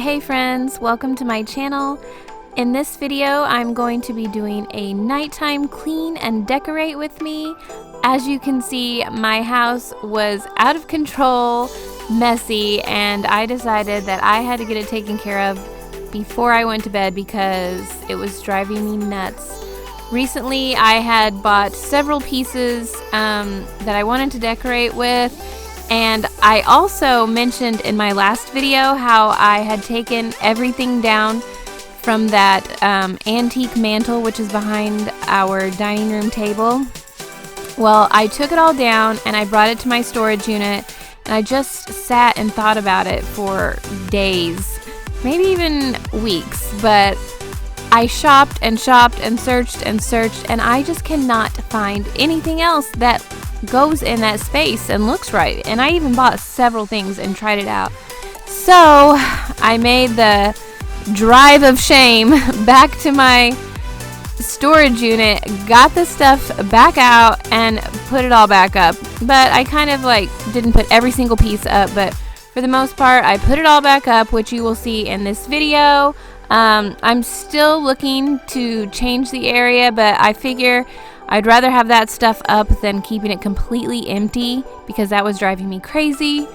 Hey friends, welcome to my channel. In this video, I'm going to be doing a nighttime clean and decorate with me. As you can see, my house was out of control, messy, and I decided that I had to get it taken care of before I went to bed because it was driving me nuts. Recently, I had bought several pieces that I wanted to decorate with. And I also mentioned in my last video how I had taken everything down from that antique mantle, which is behind our dining room table. Well, I took it all down and I brought it to my storage unit, and I just sat and thought about it for days, maybe even weeks, but I shopped and shopped and searched, and I just cannot find anything else that goes in that space and looks right. And I even bought several things and tried it out. So I made the drive of shame back to my storage unit, got the stuff back out and put it all back up. But I kind of didn't put every single piece up, but for the most part I put it all back up, which you will see in this video. I'm still looking to change the area, but I figure I'd rather have that stuff up than keeping it completely empty because that was driving me crazy.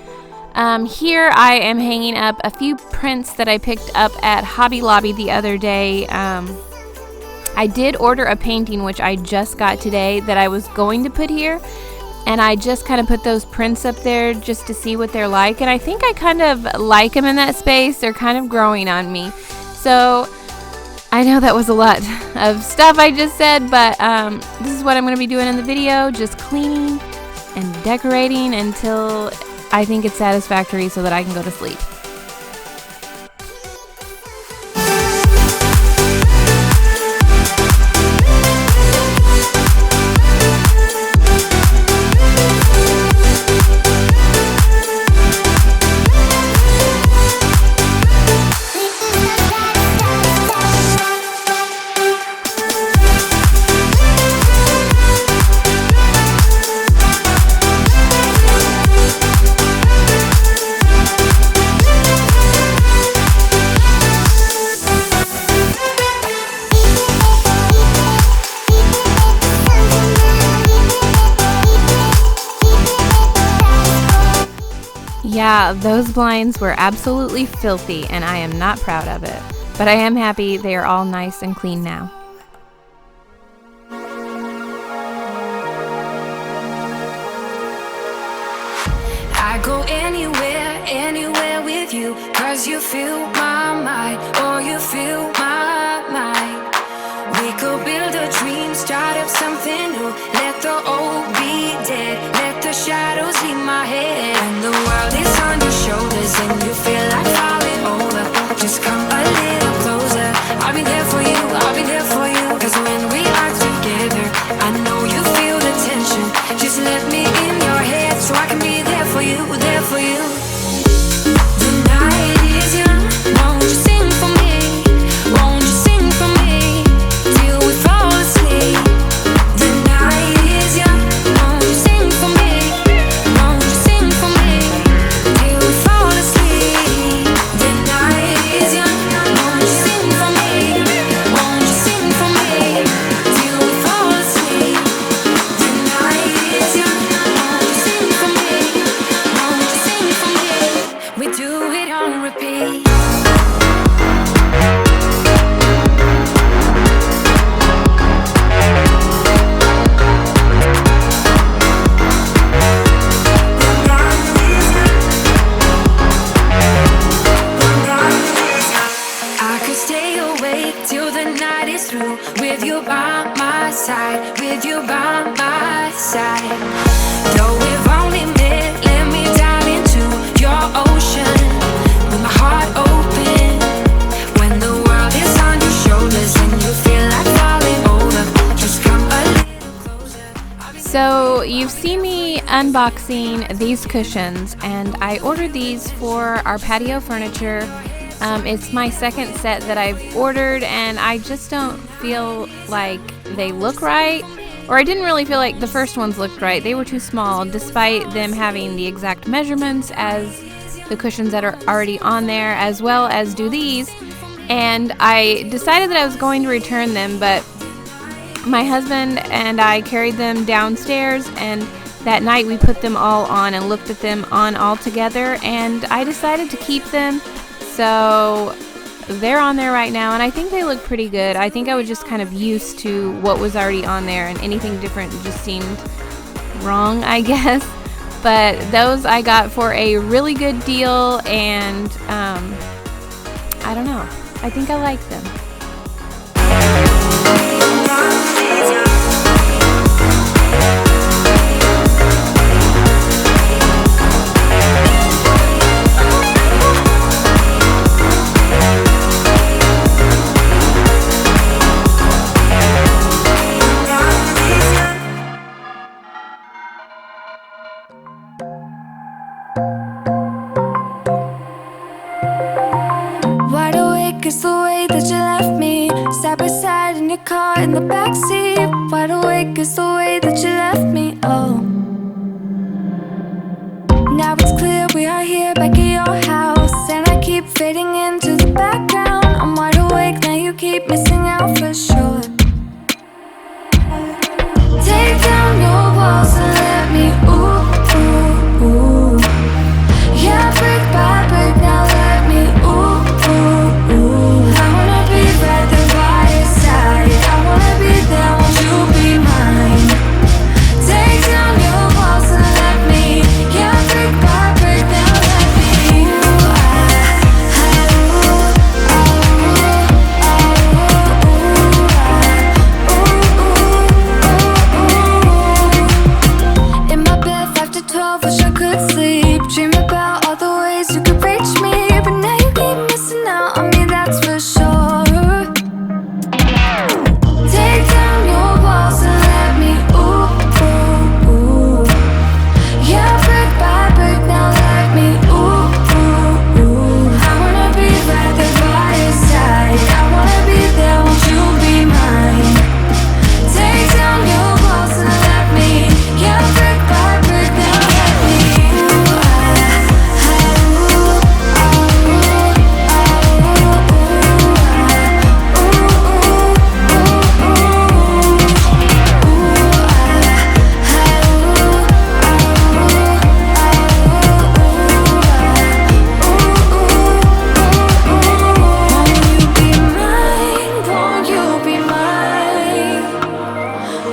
Here I am hanging up a few prints that I picked up at Hobby Lobby the other day. I did order a painting, which I just got today, that I was going to put here, and I just kind of put those prints up there just to see what they're like, and I think I kind of like them in that space. They're kind of growing on me. So I know that was a lot of stuff I just said, but this is what I'm going to be doing in the video, just cleaning and decorating until I think it's satisfactory so that I can go to sleep. Yeah, those blinds were absolutely filthy, and I am not proud of it. But I am happy they are all nice and clean now. I go anywhere with you, 'cause you fill my mind, or you fill my mind. We could build a dream, start up something new. Let the old be dead, let the shadows leave my head. And the world is on your shoulders and you feel like falling over, just come a little closer. I'll be there for you, I'll be there for you. 'Cause when we are together, I know you feel the tension. Just let me in your head so I can be there for you, there for you. The night is young, won't you sing for me? Won't you sing for me till we fall asleep? The night is young, won't you sing for me? Won't you sing for me till we fall asleep? The night is young, won't you sing for me? Won't you sing for me till we fall asleep? The night is young, won't you sing for me? Won't you sing for me? We do it on repeat. I could stay awake till the night is through, with you by my side, with you by my side. Though we've only met, let me dive into your ocean with my heart open. When the world is on your shoulders and you feel like falling over, just come a little closer. So you've seen me unboxing these cushions, and I ordered these for our patio furniture. It's my second set that I've ordered, and I just don't feel like they look right, or I didn't really feel like the first ones looked right. They were too small, despite them having the exact measurements as the cushions that are already on there, as well as do these. And I decided that I was going to return them, but my husband and I carried them downstairs, and that night we put them all on and looked at them on all together, and I decided to keep them. So they're on there right now, and I think they look pretty good. I think I was just kind of used to what was already on there, and anything different just seemed wrong, I guess. But those I got for a really good deal, and I don't know. I think I like them. Wide awake is the way that you left me, side by side in your car in the backseat. Wide awake is the way that you left me, oh. Now it's clear we are here back at your house, and I keep fading into the background. I'm wide awake, now you keep missing out for sure. Take down your walls and let me, ooh, ooh, ooh. Yeah, brick by brick, now let me, ooh, ooh, ooh. I wanna be right there by your side, I wanna be there, won't you be mine? Take down your walls and let me, yeah, brick by brick, now let me, ooh, in my bed 5 to 12, wish I could sleep. Dream about all the ways you could reach me, but now you keep missing out on me, that's for sure. Take down your walls and let me, ooh, ooh, ooh. Yeah, brick by brick, now let me, ooh, ooh, ooh. I wanna be right there by your side, I wanna be there, won't you be mine? Take down your walls and let me, yeah, brick by brick, now let me, won't you be mine?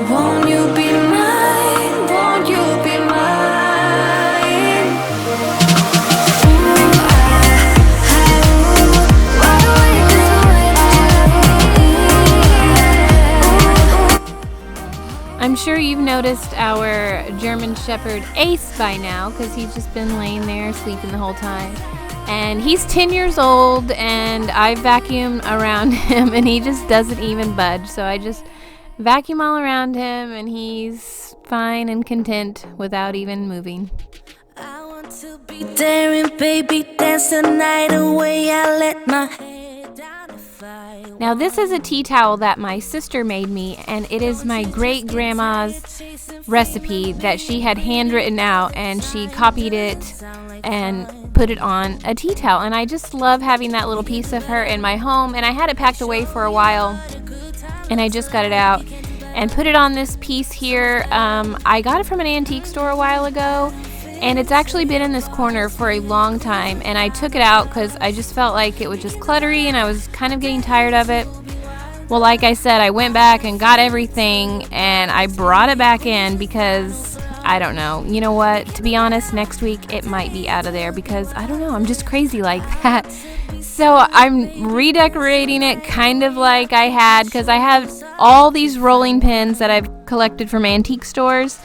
Won't you be mine? Won't you be mine? Wide awake is the way that you I'm sure you've noticed our German Shepherd Ace by now, because he's just been laying there sleeping the whole time. And he's 10 years old, and I vacuum around him, and he just doesn't even budge. So I just vacuum all around him, and he's fine and content without even moving. I want to be daring, baby, dance the night away. I let my head down to fly. Now this is a tea towel that my sister made me, and it is my great grandma's recipe that she had handwritten out, and she copied it and put it on a tea towel. And I just love having that little piece of her in my home, and I had it packed away for a while, and I just got it out and put it on this piece here. I got it from an antique store a while ago, and it's actually been in this corner for a long time, and I took it out because I just felt like it was just cluttery and I was kind of getting tired of it. Well, like I said, I went back and got everything, and I brought it back in because I don't know. You know what? To be honest, next week it might be out of there because I don't know. I'm just crazy like that. So I'm redecorating it kind of like I had, because I have all these rolling pins that I've collected from antique stores,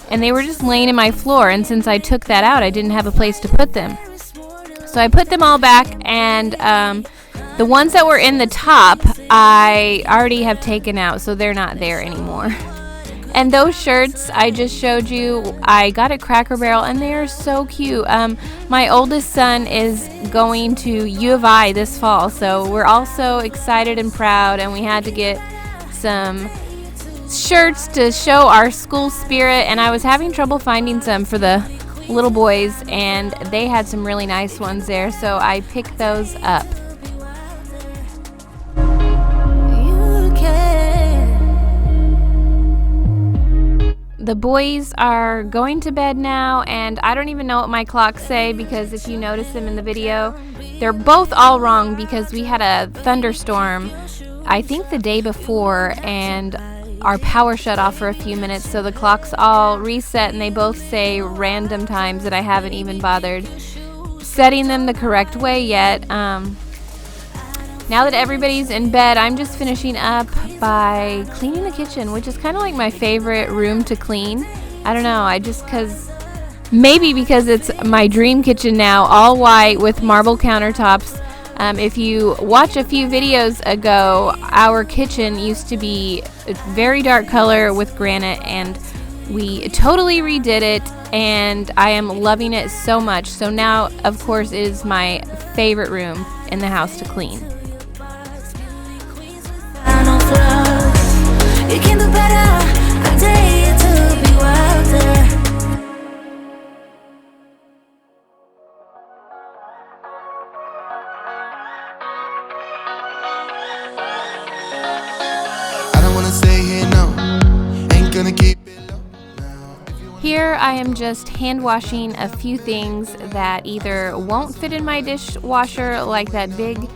and they were just laying in my floor, and since I took that out, I didn't have a place to put them. So I put them all back, and the ones that were in the top, I already have taken out, so they're not there anymore. And those shirts I just showed you, I got at Cracker Barrel, and they are so cute. My oldest son is going to U of I this fall, so we're all so excited and proud, and we had to get some shirts to show our school spirit, and I was having trouble finding some for the little boys, and they had some really nice ones there, so I picked those up. The boys are going to bed now, and I don't even know what my clocks say, because if you notice them in the video, they're both all wrong because we had a thunderstorm, I think the day before, and our power shut off for a few minutes, so the clocks all reset, and they both say random times that I haven't even bothered setting them the correct way yet. Now that everybody's in bed, I'm just finishing up by cleaning the kitchen, which is kind of like my favorite room to clean. I don't know, maybe because it's my dream kitchen now, all white with marble countertops. If you watch a few videos ago, our kitchen used to be a very dark color with granite, and we totally redid it, and I am loving it so much. So now, of course, it is my favorite room in the house to clean. You can do better, I dare you to be wilder. I don't wanna stay here, no. Ain't gonna keep it low. Here I am just hand washing a few things that either won't fit in my dishwasher, like that big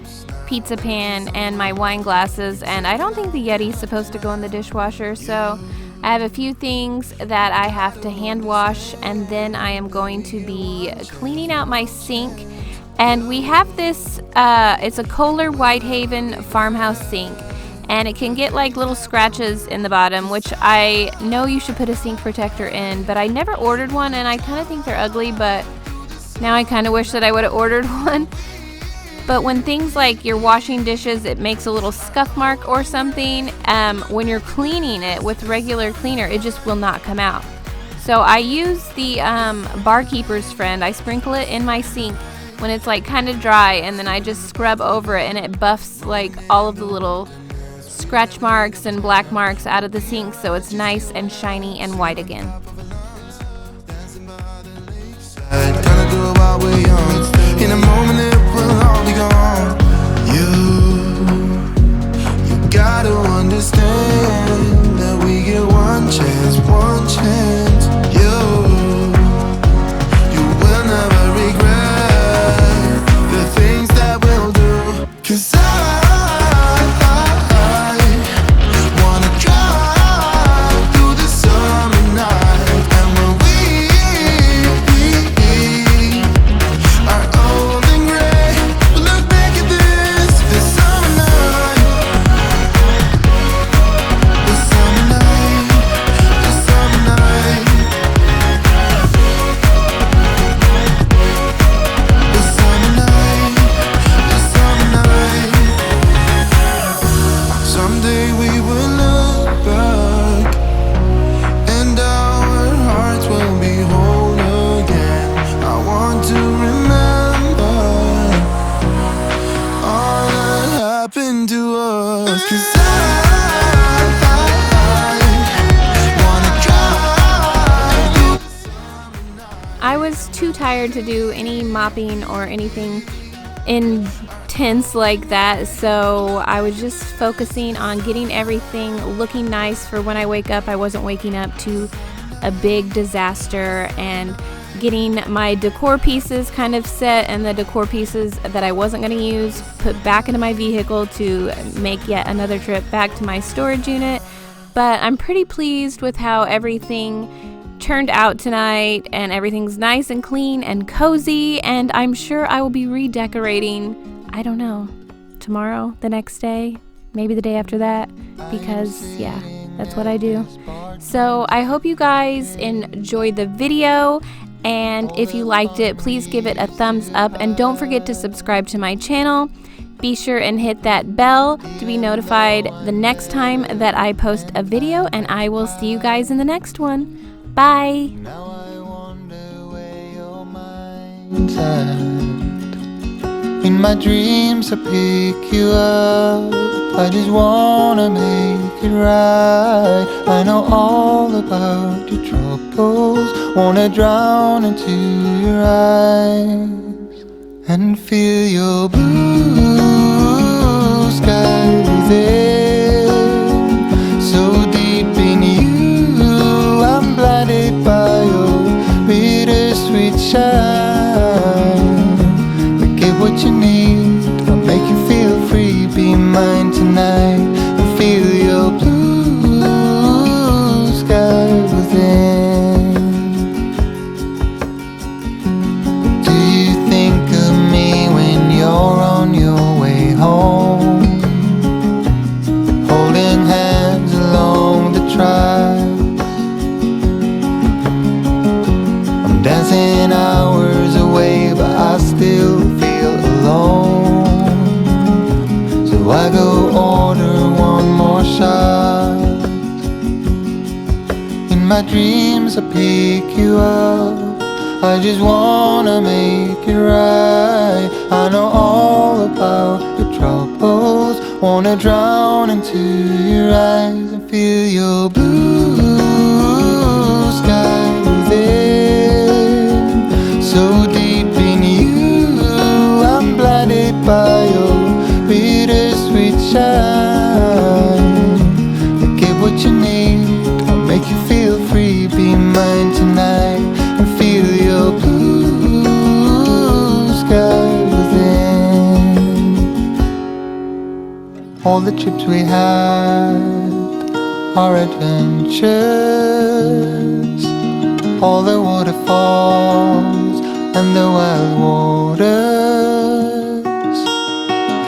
pizza pan and my wine glasses, and I don't think the Yeti's supposed to go in the dishwasher, so I have a few things that I have to hand wash, and then I am going to be cleaning out my sink. And we have this, it's a Kohler Whitehaven farmhouse sink, and it can get like little scratches in the bottom, which I know you should put a sink protector in, but I never ordered one, and I kind of think they're ugly, but now I kind of wish that I would have ordered one. But when things like you're washing dishes, it makes a little scuff mark or something, when you're cleaning it with regular cleaner, it just will not come out. So I use the barkeeper's friend. I sprinkle it in my sink when it's like kind of dry, and then I just scrub over it, and it buffs like all of the little scratch marks and black marks out of the sink, so it's nice and shiny and white again. Gonna do it while we're young. In a moment it will all be gone. You gotta understand that we get one chance, one chance. You will never regret the things that we'll do. 'Cause I wanna drive through the summer night, and when we are old and gray, we'll look back at this summer night, the summer night, the summer night, the summer night, the summer night. Someday we will look back, and our hearts will be whole again. I want to remember all that happened to us. 'Cause I wanna drive through. I was too tired to do any mopping or anything intense like that, so I was just focusing on getting everything looking nice for when I wake up. I wasn't waking up to a big disaster, and getting my decor pieces kind of set, and the decor pieces that I wasn't going to use put back into my vehicle to make yet another trip back to my storage unit. But I'm pretty pleased with how everything turned out tonight, and everything's nice and clean and cozy, and I'm sure I will be redecorating, I don't know, tomorrow, the next day, maybe the day after that, because yeah, that's what I do. So I hope you guys enjoyed the video, and if you liked it, please give it a thumbs up, and don't forget to subscribe to my channel. Be sure and hit that bell to be notified the next time that I post a video, and I will see you guys in the next one. Bye. Now I wonder where your mind's at. In my dreams I pick you up, I just wanna make it right. I know all about your trouble. troubles. Wanna drown into your eyes and feel your blue sky within. So deep in you, I'm blinded by your bittersweet shine. But get what you need, I'll make you feel free. Be mine tonight and feel your blue sky within. Do you think of me when you're on your way home? Holding hands along the tracks. I'm dancing hours away, but I still feel alone. So I go order one more shot. In my dreams I pick you up. I just wanna make it right. I know all about your troubles. Wanna drown into your eyes and feel your blue sky within. So deep in you, I'm blinded by your bittersweet shine. Get what you need, I'll make you feel free. Be mine tonight and feel your blue sky within. All the trips we had, our adventures, all the waterfalls and the wild waters,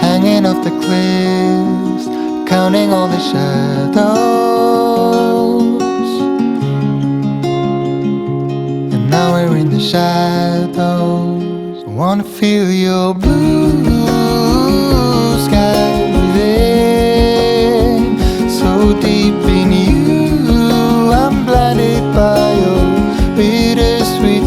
hanging off the cliffs, counting all the shadows. And now we're in the shadows. I wanna feel your blue